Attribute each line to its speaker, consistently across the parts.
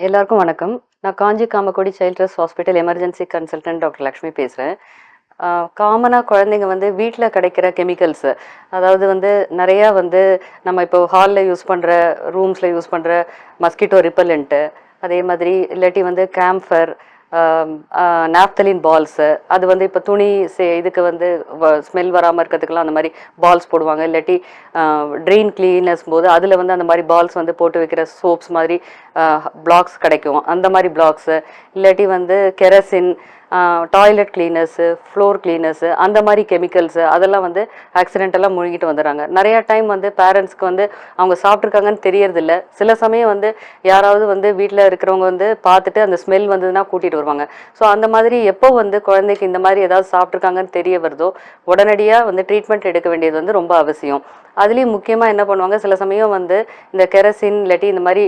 Speaker 1: எல்லாருக்கும் வணக்கம். நான் Kanchi Kamakoti child trust hospital emergency consultant doctor Lakshmi பேசுகிறேன். காமனாக குழந்தைங்க வந்து வீட்டில் கிடைக்கிற கெமிக்கல்ஸு, அதாவது வந்து நிறையா வந்து நம்ம இப்போ ஹாலில் யூஸ் பண்ணுற, ரூம்ஸில் யூஸ் பண்ணுற மஸ்கிட்டோ ரிப்பல்லண்ட்டு, அதே மாதிரி இல்லாட்டி வந்து கேம்ஃபர், நாப்தலின் பால்ஸு, அது வந்து இப்போ துணி இதுக்கு வந்து ஸ்மெல் வராமல் இருக்கிறதுக்கெலாம் அந்த மாதிரி பால்ஸ் போடுவாங்க. இல்லாட்டி ட்ரெயின் கிளீனர்ஸ் போது அதில் வந்து அந்த மாதிரி பால்ஸ் வந்து போட்டு வைக்கிற சோப்ஸ் மாதிரி பிளாக்ஸ் கிடைக்கும். அந்த மாதிரி பிளாக்ஸு, இல்லாட்டி வந்து கெரசின், டாய்லெட் கிளீனர்ஸு, ஃப்ளோர் கிளீனர்ஸு, அந்த மாதிரி கெமிக்கல்ஸு அதெல்லாம் வந்து ஆக்சிடென்டெல்லாம் முழுகிட்டு வந்துடுறாங்க. நிறையா டைம் வந்து பேரண்ட்ஸ்க்கு வந்து அவங்க சாப்பிட்ருக்காங்கன்னு தெரியறதில்ல. சில சமயம் வந்து யாராவது வந்து வீட்டில் இருக்கிறவங்க வந்து பார்த்துட்டு அந்த ஸ்மெல் வந்ததுன்னா கூட்டிகிட்டு வருவாங்க. ஸோ அந்த மாதிரி எப்போ வந்து குழந்தைக்கு இந்த மாதிரி ஏதாவது சாப்பிட்ருக்காங்கன்னு தெரிய வருதோ உடனடியாக வந்து ட்ரீட்மெண்ட் எடுக்க வேண்டியது வந்து ரொம்ப அவசியம். அதுலேயும் முக்கியமாக என்ன பண்ணுவாங்க, சில சமயம் வந்து இந்த கெரசின் இல்லாட்டி இந்த மாதிரி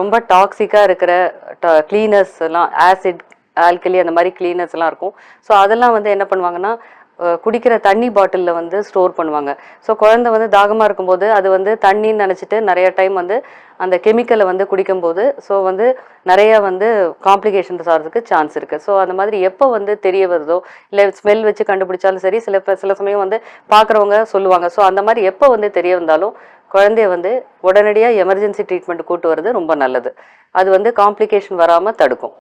Speaker 1: ரொம்ப டாக்ஸிக்காக இருக்கிற கிளீனர்ஸ் எல்லாம், ஆசிட், ஆல்கலி, அந்த மாதிரி கிளீனர்ஸ் எல்லாம் இருக்கும். ஸோ அதெல்லாம் வந்து என்ன பண்ணுவாங்கன்னா குடிக்கிற தண்ணி பாட்டிலில் வந்து ஸ்டோர் பண்ணுவாங்க. ஸோ குழந்தை வந்து தாகமாக இருக்கும்போது அது வந்து தண்ணின்னு நினச்சிட்டு நிறைய டைம் வந்து அந்த கெமிக்கலை வந்து குடிக்கும்போது ஸோ வந்து நிறைய வந்து காம்ப்ளிகேஷன்ஸ் ஆகிறதுக்கு சான்ஸ் இருக்குது. ஸோ அந்த மாதிரி எப்போ வந்து தெரிய வருதோ, இல்லை ஸ்மெல் வச்சு கண்டுபிடிச்சாலும் சரி, சில சமயம் வந்து பார்க்குறவங்க சொல்லுவாங்க. ஸோ அந்த மாதிரி எப்போ வந்து தெரிய வந்தாலும் குழந்தைய வந்து உடனடியாக எமர்ஜென்சி ட்ரீட்மெண்ட் கூட்டு வர்றது ரொம்ப நல்லது. அது வந்து காம்ப்ளிகேஷன் வராமல் தடுக்கும்.